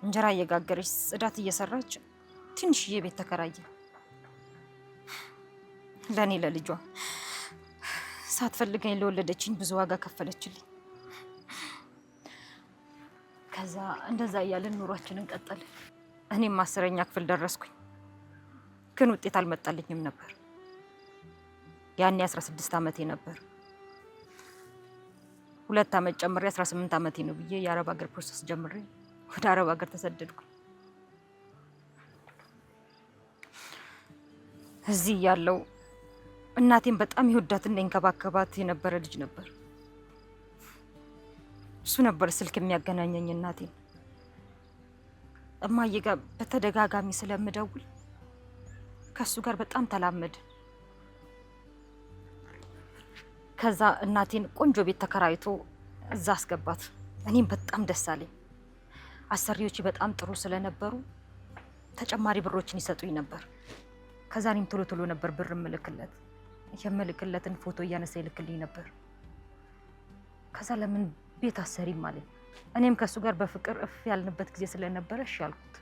እንጀራ እየጋገረች ጽዳት እየሰራች ትንሽዬ ቤት ተከራየ። ለኔ ለልጇ ሳትፈልገኝ ለወለደችኝ ብዙ ዋጋ ከፈለችልኝ። ከዛ እንደዛ እያለን ኑሯችንን ቀጠልን። እኔም 10ኛ ክፍል ደረስኩኝ፣ ግን ውጤት አልመጣልኝም ነበር። ያኔ 16 ዓመቴ ነበር። 2 ዓመት ጨምሬ 18 ዓመቴ ነው ብዬ የአረብ ሀገር ፕሮሰስ ጀምሬ ወደ አረብ ሀገር ተሰደድኩኝ። እዚህ ያለው እናቴን በጣም ይወዳትና ይንከባከባት የነበረ ልጅ ነበር። እሱ ነበር ስልክ የሚያገናኘኝ እናቴን። እማዬ ጋር በተደጋጋሚ ስለምደውል ከሱ ጋር በጣም ተላመደ። ከዛ እናቴን ቆንጆ ቤት ተከራይቶ እዛ አስገባት። እኔም በጣም ደስ አለኝ። አሰሪዎች በጣም ጥሩ ስለነበሩ ተጨማሪ ብሮችን ይሰጡኝ ነበር። ከዛ እኔም ቶሎ ቶሎ ነበር ብር ምልክለት። የምልክለትን ፎቶ እያነሳ ይልክልኝ ነበር። ከዛ ለምን ቤት አሰሪም አለኝ። እኔም ከሱ ጋር በፍቅር እፍ ያልንበት ጊዜ ስለነበረ እሺ አልኩት።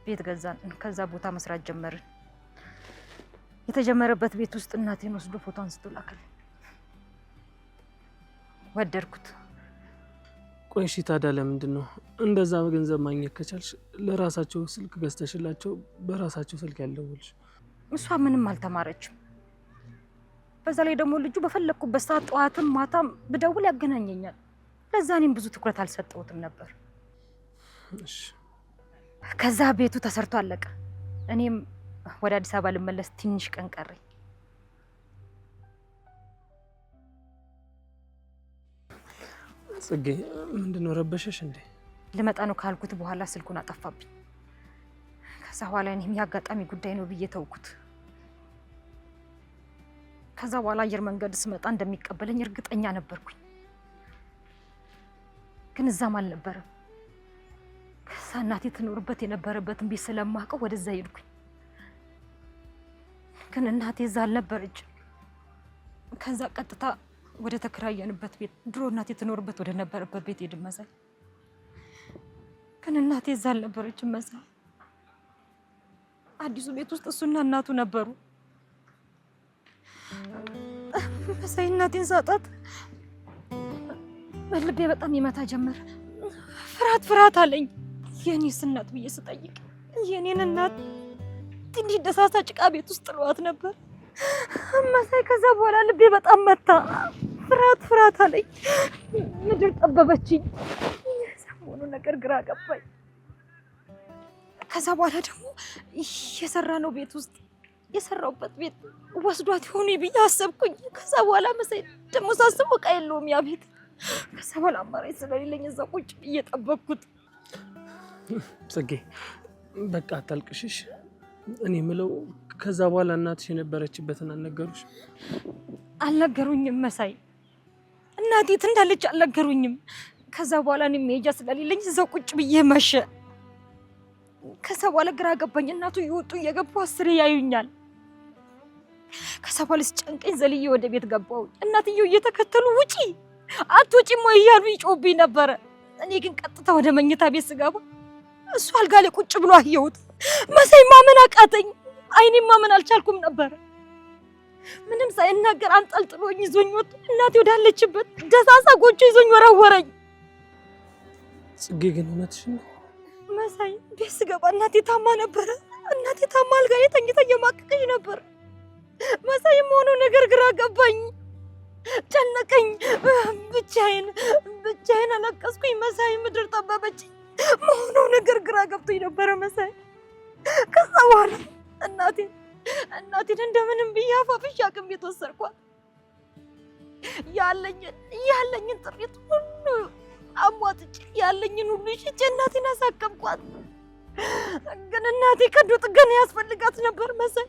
ቤት ገዛን። ከዛ ቦታ መስራት ጀመርን። የተጀመረበት ቤት ውስጥ እናቴን ወስዶ ፎቶ አንስቶ ላከልኝ። ወደድኩት። ቆይ እሺ፣ ታዲያ ለምንድን ነው እንደዛ ገንዘብ ማግኘት ከቻልሽ ለራሳቸው ስልክ ገዝተሽላቸው በራሳቸው ስልክ ያልደወልሽ? እሷ ምንም አልተማረችም። በዛ ላይ ደግሞ ልጁ በፈለኩበት ሰዓት ጠዋትም ማታም ብደውል ያገናኘኛል። ለዛ እኔም ብዙ ትኩረት አልሰጠሁትም ነበር። እሺ። ከዛ ቤቱ ተሰርቶ አለቀ። እኔም ወደ አዲስ አበባ ልመለስ ትንሽ ቀን ቀረኝ። ጽጌ፣ ምንድነው ረበሸሽ እንዴ? ልመጣ ነው ካልኩት በኋላ ስልኩን አጠፋብኝ። ከዛ በኋላ እኔም ያጋጣሚ ጉዳይ ነው ብዬ ተውኩት። ከዛ በኋላ አየር መንገድ ስመጣ እንደሚቀበለኝ እርግጠኛ ነበርኩኝ፣ ግን እዛም አልነበረም። ከዛ እናቴ ትኖርበት የነበረበትን ቤት ስለማውቀው ወደዛ ሄድኩኝ፣ ግን እናቴ እዛ አልነበረች። ከዛ ቀጥታ ወደ ተከራየንበት ቤት፣ ድሮ እናቴ ትኖርበት ወደ ነበረበት ቤት ሄድን መሳይ። ግን እናቴ እዛ አልነበረችም መሳይ። አዲሱ ቤት ውስጥ እሱና እናቱ ነበሩ መሳይ። እናቴን ሳጣት ልቤ በጣም ይመታ ጀመር። ፍርሃት አለኝ። የኔስ እናት ብዬ ስጠይቅ የኔን እናት ትንሽ ደሳሳ ጭቃ ቤት ውስጥ ጥሏት ነበር መሳይ። ከዛ በኋላ ልቤ በጣም መታ። ፍርሃት አለኝ። ምድር ጠበበችኝ። ሰሞኑ ነገር ግራ ገባኝ። ከዛ በኋላ ደግሞ የሰራነው ቤት ውስጥ የሰራውበት ቤት ወስዷት ይሆን ብዬ አሰብኩኝ። ከዛ በኋላ መሳይ ደግሞ ሳስበው ዕቃ የለውም ያ ቤት። ከዛ በኋላ አማራጭ ስለሌለኝ እዛ ቁጭ ብዬ ጠበቅኩት። ጽጌ፣ በቃ አታልቅሽሽ። እኔ የምለው ከዛ በኋላ እናትሽ የነበረችበትን አልነገሩሽ? አልነገሩኝም መሳይ። እናቴ የት እንዳለች አልነገሩኝም። ከዛ በኋላ እኔ መሄጃ ስለሌለኝ እዛው ቁጭ ብዬ መሸ። ከዛ በኋላ ግራ ገባኝ። እናቱ እየወጡ እየገቡ 10 ያዩኛል። ከዛ በኋላ ሲጨንቀኝ ዘልዬ ወደ ቤት ገባሁ። እናትየው እየተከተሉ ውጪ አትወጪም ወይ እያሉ ይጮህብኝ ነበረ። እኔ ግን ቀጥታ ወደ መኝታ ቤት ስገባ እሱ አልጋ ላይ ቁጭ ብሎ አየሁት። መሳይ ማመን አቃተኝ። አይኔን ማመን አልቻልኩም ነበር። ምንም ሳይናገር አንጠልጥሎኝ ይዞኝ ወጥ እናቴ ወዳለችበት ደሳሳ ጎጆ ይዞኝ ወረወረኝ። ጽጌ፣ ግን እውነትሽን ነው? መሳይ ቤት ስገባ እናቴ ታማ ነበረ። እናቴ ታማ አልጋ ላይ ተኝታ እየማቀቀኝ ነበር። መሳይ የሆነው ነገር ግራ ገባኝ፣ ጨነቀኝ። ብቻዬን አለቀስኩኝ መሳይ። ምድር ጠበበችኝ። የሆነው ነገር ግራ ገብቶኝ ነበረ መሳይ። ከዛ በኋላ እናቴን እንደምንም ብዬ አፋፍሽ ሐኪም ቤት ወሰድኳት። ያለኝን ጥሪት ሁሉ አሟጥጬ ያለኝን ሁሉ ሽጬ እናቴን አሳከምኳት። ግን እናቴ ቀዶ ጥገና ያስፈልጋት ነበር መሳይ።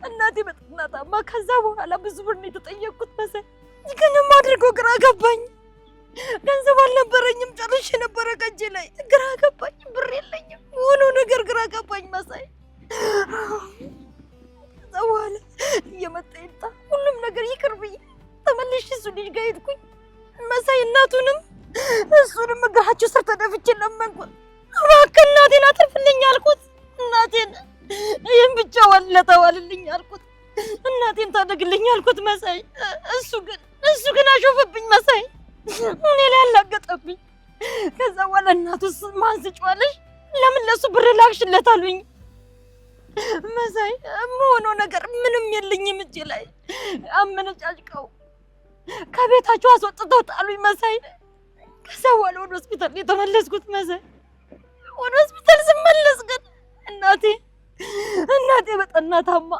እናቴ በጠና ታማ ከዛ በኋላ ብዙ ብር ነው የተጠየቅኩት መሳይ። ግን የማደርገው ግራ ገባኝ። ገንዘብ አልነበረኝም፣ ጨርሼ ነበረ ከእጄ ላይ። ግራ ገባኝ። ብር የለኝም። የሆነው ነገር ግራ ገባኝ መሳይ። ከዛ በኋላ እባክህ እናቴን አትርፍልኝ አልኩት። እናቴን ይህን ብቻ ዋለተዋልልኝ አልኩት። እናቴን ታደግልኝ አልኩት መሳይ። እሱ ግን አሾፈብኝ መሳይ። እኔ ላይ አላገጠብኝ። ከዛ በኋላ እናቱስ ማን ስጫዋለሽ? ለምን ለሱ ብር ላክሽለት አሉኝ። መሳይ የምሆነው ነገር ምንም የለኝም እጄ ላይ። አመነጫጭቀው ከቤታቸው አስወጥተው ጣሉኝ መሳይ። ከዛ በኋላ ወደ ሆስፒታል የተመለስኩት መሳይ። ወደ ሆስፒታል ስመለስ ግን እናቴ በጠና ታማ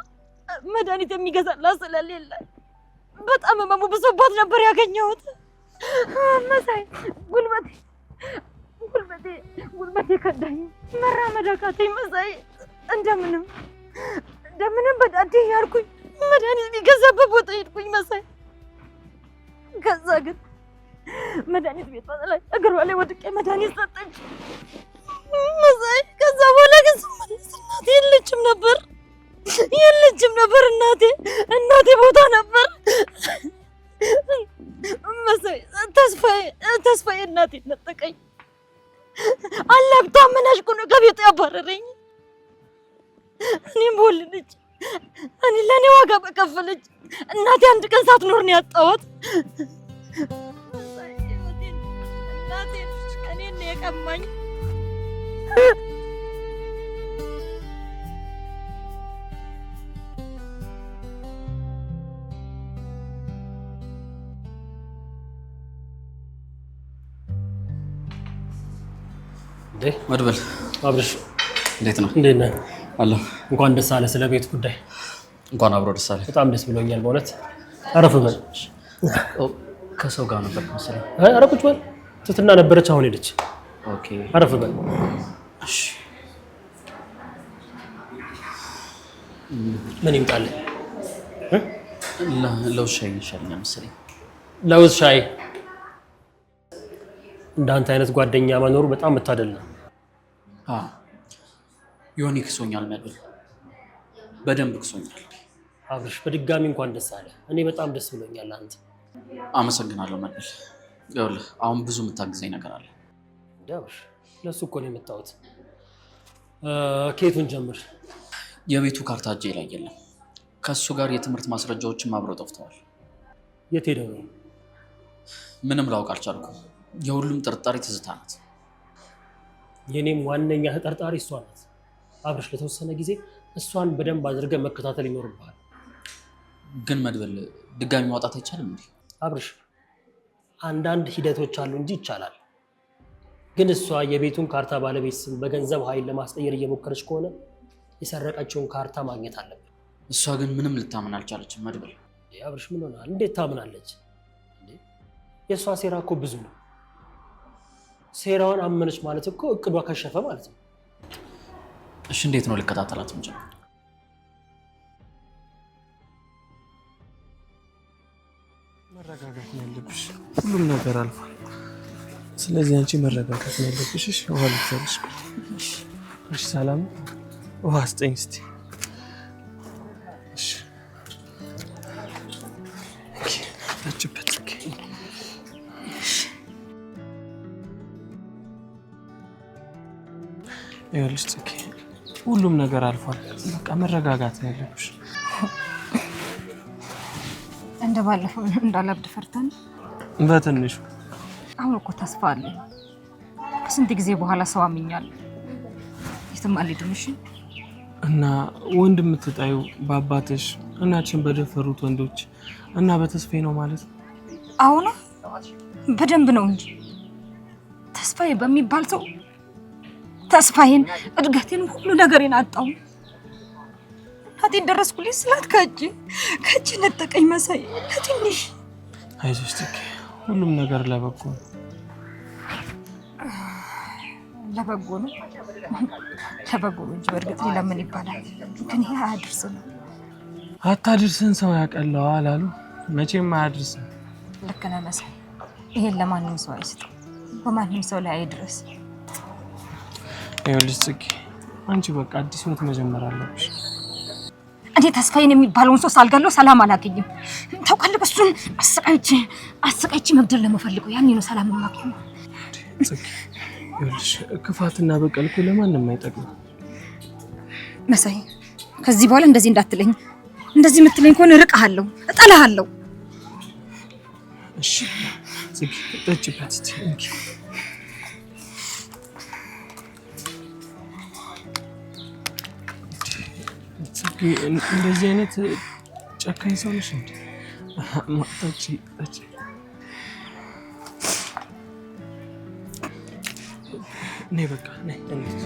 መድኃኒት የሚገዛላት ስለሌለ በጣም ህመሙ ብሶባት ነበር ያገኘሁት መሳይ። ጉልበቴ ከዳኝ፣ መራመድ አቃተኝ መሳይ። እንደምንም በዳዴ ያልኩኝ መድኃኒት የሚገዛበት ቦታ ሄድኩኝ መሳይ። ከዛ ግን መድኃኒት ቤት ላይ እግሯ ላይ ወድቄ መድኃኒት ሰጠች መሳይ። ከዛ በኋላ ግን ስመለስ እናቴ የለችም ነበር እናቴ ቦታ ነበር መሳይ። ተስፋዬ እናቴ ነጠቀኝ። አላብታ መናሽኩ ነው ከቤት ያባረረኝ። እኔም በወለደች ለእኔ ዋጋ በከፈለች እናቴ አንድ ቀን ሳትኖር ነው ያጣሁት። እናቴ እኔን ነው የቀማኝ። መድበል አብርሽ እንዴት ነው? እንዴት ነህ? አለሁ። እንኳን ደስ አለ ስለ ቤት ጉዳይ። እንኳን አብሮ ደስ አለ። በጣም ደስ ብሎኛል በእውነት። አረፍ በል። ከሰው ጋር ነበር መሰለኝ። ኧረ ቁጭ በል። ትትና ነበረች አሁን ሄደች። ኦኬ አረፍ በል። እሺ ምን ይምጣልህ? ለውዝ ሻይ ይሻለኛል መሰለኝ። ለውዝ ሻይ? እንዳንተ አይነት ጓደኛ መኖሩ በጣም መታደል ነው። ዮኒ ክሶኛል መድብል፣ በደንብ ክሶኛል። አብርሽ በድጋሚ እንኳን ደስ አለ። እኔ በጣም ደስ ብሎኛል። አንተ አመሰግናለሁ መድብል። ይኸውልህ አሁን ብዙ የምታግዘኝ ነገር አለ። አብርሽ ለሱ እኮ ነው የመጣሁት። ከየቱን ጀምር? የቤቱ ካርታ እጄ ላይ የለም። ከእሱ ጋር የትምህርት ማስረጃዎችም አብረው ጠፍተዋል። የት ሄደው ነው? ምንም ላውቅ አልቻልኩም። የሁሉም ጥርጣሬ ትዝታ ናት። የኔም ዋነኛ ተጠርጣሪ እሷ ናት። አብርሽ ለተወሰነ ጊዜ እሷን በደንብ አድርገህ መከታተል ይኖርብሃል። ግን መድብል ድጋሚ ማውጣት አይቻልም እንዴ? አብርሽ አንዳንድ ሂደቶች አሉ እንጂ ይቻላል። ግን እሷ የቤቱን ካርታ ባለቤት ስም በገንዘብ ኃይል ለማስቀየር እየሞከረች ከሆነ የሰረቀችውን ካርታ ማግኘት አለብን። እሷ ግን ምንም ልታምን አልቻለችም መድብል። አብርሽ ምን ሆናል? እንዴት ታምናለች? የእሷ ሴራ እኮ ብዙ ነው። ሴራዋን አመነች ማለት እኮ እቅዷ ከሸፈ ማለት ነው። እሺ እንዴት ነው ልከታተላት የምችለው? መረጋጋት ነው ያለብሽ። ሁሉም ነገር አልፏል። ስለዚህ አንቺ መረጋጋት ነው ያለብሽ። እሺ ውሃ ልትሰጥሽ? እሺ ሰላም፣ ውሃ ስጠኝ እስቲ። እሺ ታችበት። ይኸውልሽ ጽጌ፣ ሁሉም ነገር አልፏል። በቃ መረጋጋት ነው ያለብሽ። እንደባለፈው እንዳላብድ ፈርተን በትንሹ። አሁን እኮ ተስፋ አለኝ። ከስንት ጊዜ በኋላ ሰው አምኛለሁ። የትም አልሄድም። እሺ እና ወንድ የምትጣዩ በአባትሽ እናችን በደፈሩት ወንዶች እና በተስፋዬ ነው ማለት ነው? አሁን በደንብ ነው እንጂ ተስፋዬ በሚባል ሰው ተስፋዬን፣ እድገቴን፣ ሁሉ ነገሬን አጣው። እናቴን ደረስኩልኝ ስላት ከእጅ ነጠቀኝ መሳይ። ለትንሽ አይዞሽ ጽጌ፣ ሁሉም ነገር ለበጎ ነው። ለበጎ ነው እንጂ በእርግጥ ሌላ ምን ይባላል? ግን ይሄ አያድርስ ነው። አታድርስን ሰው ያቀለዋ አላሉ? መቼም አያድርስም። ልክ ነህ መሳይ። ይሄን ለማንም ሰው አይስጥ፣ በማንም ሰው ላይ አይድረስ። ይኸውልሽ ጽጌ፣ አንቺ በቃ አዲስ ህይወት መጀመር አለብሽ። እኔ ተስፋዬን የሚባለውን ሰው ሳልገለው ሰላም አላገኝም። ታውቃለህ፣ እሱን አሰቃይቼ መግደል ለመፈልገው ያኔ ነው ሰላም የማገኘው። ጽጌ ይኸውልሽ ክፋትና በቀል እኮ ለማንም አይጠቅም። መሳይ ከዚህ በኋላ እንደዚህ እንዳትለኝ። እንደዚህ የምትለኝ ከሆነ እርቅሃለሁ፣ እጠላሃለሁ። እሺ ጽጌ ጠጪበት እስቲ እንኪ። ጽጌ እንደዚህ አይነት ጨካኝ ሰው ነሽ እንዴ? ጠጪ ጠጪ። ነይ በቃ ነይ እንሂድ።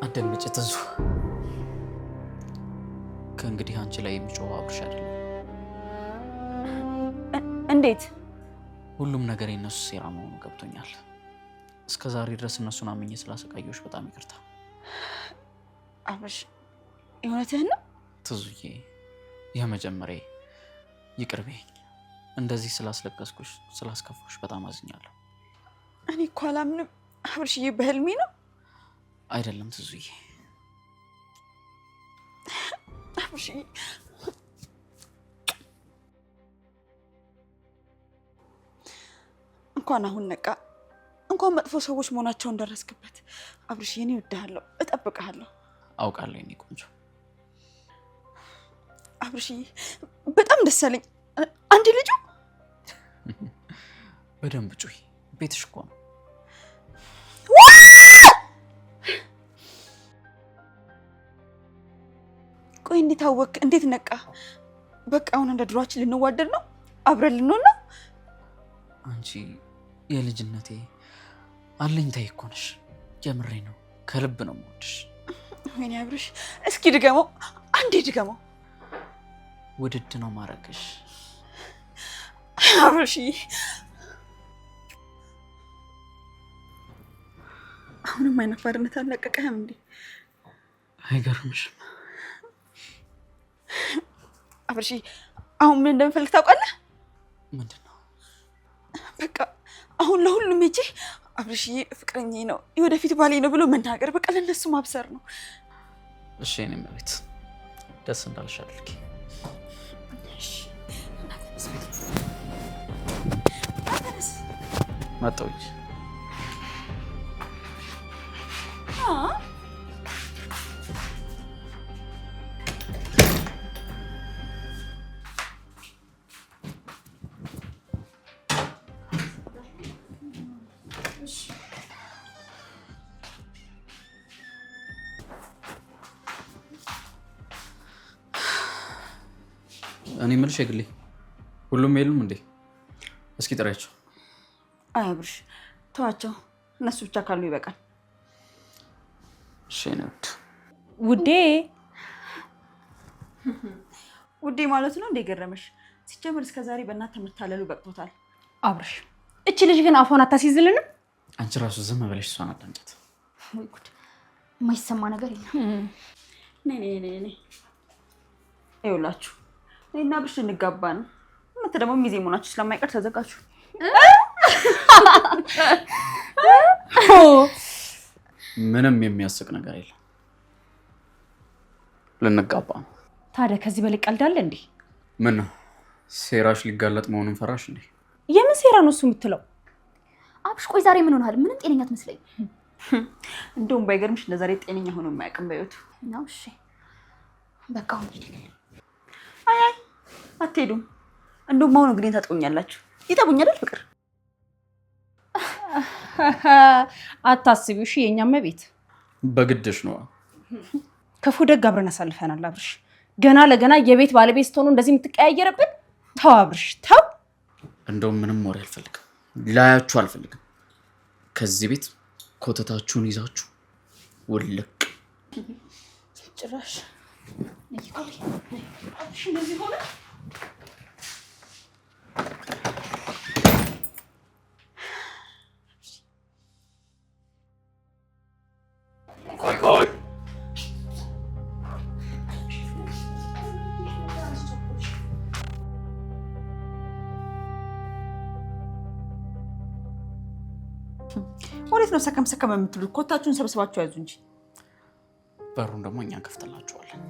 አደምጭ ትዙ፣ ከእንግዲህ አንቺ ላይ የሚጮኸው አብርሽ አይደለም። እንዴት? ሁሉም ነገር የነሱ ሴራ መሆኑ ገብቶኛል። እስከ ዛሬ ድረስ እነሱን አምኜ ስላሰቃየሁሽ በጣም ይቅርታ። አብርሽ የእውነትህን ነው? ትዙዬ የመጀመሪያ ይቅር በይኝ። እንደዚህ ስላስለቀስኩሽ ስላስከፋሽ በጣም አዝኛለሁ። እኔ እኮ አላምንም አብርሽዬ፣ በህልሜ ነው። አይደለም ትዙዬ፣ አብርሽዬ እንኳን አሁን ነቃ፣ እንኳን መጥፎ ሰዎች መሆናቸውን ደረስክበት። አብርሽዬ እኔ እወድሃለሁ፣ እጠብቅሃለሁ። አውቃለሁ የኔ ቆንጆ። አብርሽዬ በጣም ደስ አለኝ። አንድ ልጁ በደንብ ጩሂ፣ ቤትሽ እኮ ነው። ቆይ እንዴት አወቅ? እንዴት ነቃ? በቃ አሁን እንደ ድሯችን ልንዋደድ ነው? አብረን ልንሆን ነው? አንቺ የልጅነቴ አለኝታዬ እኮ ነሽ። የምሬ ነው፣ ከልብ ነው የምወድሽ። ወይኔ አብርሽ፣ እስኪ ድገመው፣ አንዴ ድገመው። ውድድ ነው ማረግሽ አብርሽዬ። አሁንም አይናፋርነት አልለቀቀህም እንዴ? አይገርምሽም? አብርሽዬ አሁን ምን እንደምፈልግ ታውቃለህ? ምንድን ነው? በቃ አሁን ለሁሉም ሄጄ አብርሽዬ ፍቅረኛዬ ነው የወደፊት ባሌ ነው ብሎ መናገር፣ በቃ ለነሱ ማብሰር ነው። እሺ የኔ መቤት፣ ደስ እንዳልሽ አድርጊ። መጣሁ። እኔ የምልሽ የግሌ ሁሉም የሉም እንዴ? እስኪ ጥሪያቸው። አይ አብርሽ ተዋቸው፣ እነሱ ብቻ ካሉ ይበቃል። እሺ ነው ውዴ። ውዴ ማለት ነው እንዴ? ገረመሽ? ሲጀምር እስከ ዛሬ በእናትህ የምታለሉ በቅቶታል። አብርሽ እቺ ልጅ ግን አፏን አታስይዝልንም? አንቺ ራሱ ዝም ብለሽ እሷን አዳምጫት። ወይ ጉድ! የማይሰማ ነገር የለም። ነይ ይኸውላችሁ፣ እኔና አብርሽ እንጋባ ነው። እናንተ ደግሞ ሚዜ መሆናችሁ ስለማይቀር ተዘጋጁ። ምንም የሚያስቅ ነገር የለም። ልንጋባ ነው። ታዲያ ከዚህ በላይ ቀልድ አለ እንዴ? ምን ነው ሴራሽ ሊጋለጥ መሆኑን ፈራሽ እንዴ? የምን ሴራ ነው እሱ የምትለው? አብሽ ቆይ ዛሬ ምን ሆነሃል? ምንም ጤነኛ አትመስለኝ። እንደውም ባይገርምሽ ለዛሬ ጤነኛ ሆኖ የማያውቅም በህይወቱ ነው። እሺ በቃ አሁን ሂድ። አይ አትሄዱም። እንደውም አሁን እንግዲህ ታጥቁኛላችሁ። ይጠቡኛል ፍቅር። አታስቢው። እሺ የኛም ቤት በግድሽ ነው። ክፉ ደግ አብረን አሳልፈናል። አብርሽ ገና ለገና የቤት ባለቤት ስትሆኑ እንደዚህ የምትቀያየርብን? ተው አብርሽ ተው። እንደውም ምንም ወሬ አልፈልግም፣ ላያችሁ አልፈልግም። ከዚህ ቤት ኮተታችሁን ይዛችሁ ውልቅ። ጭራሽ አብርሽ እንደዚህ ሆነ። ወዴት ነው ሰከም ሰከም የምትሉት? ኮታችሁን ሰብስባችሁ ያዙ እንጂ። በሩን ደግሞ እኛ ከፍተላችኋለን።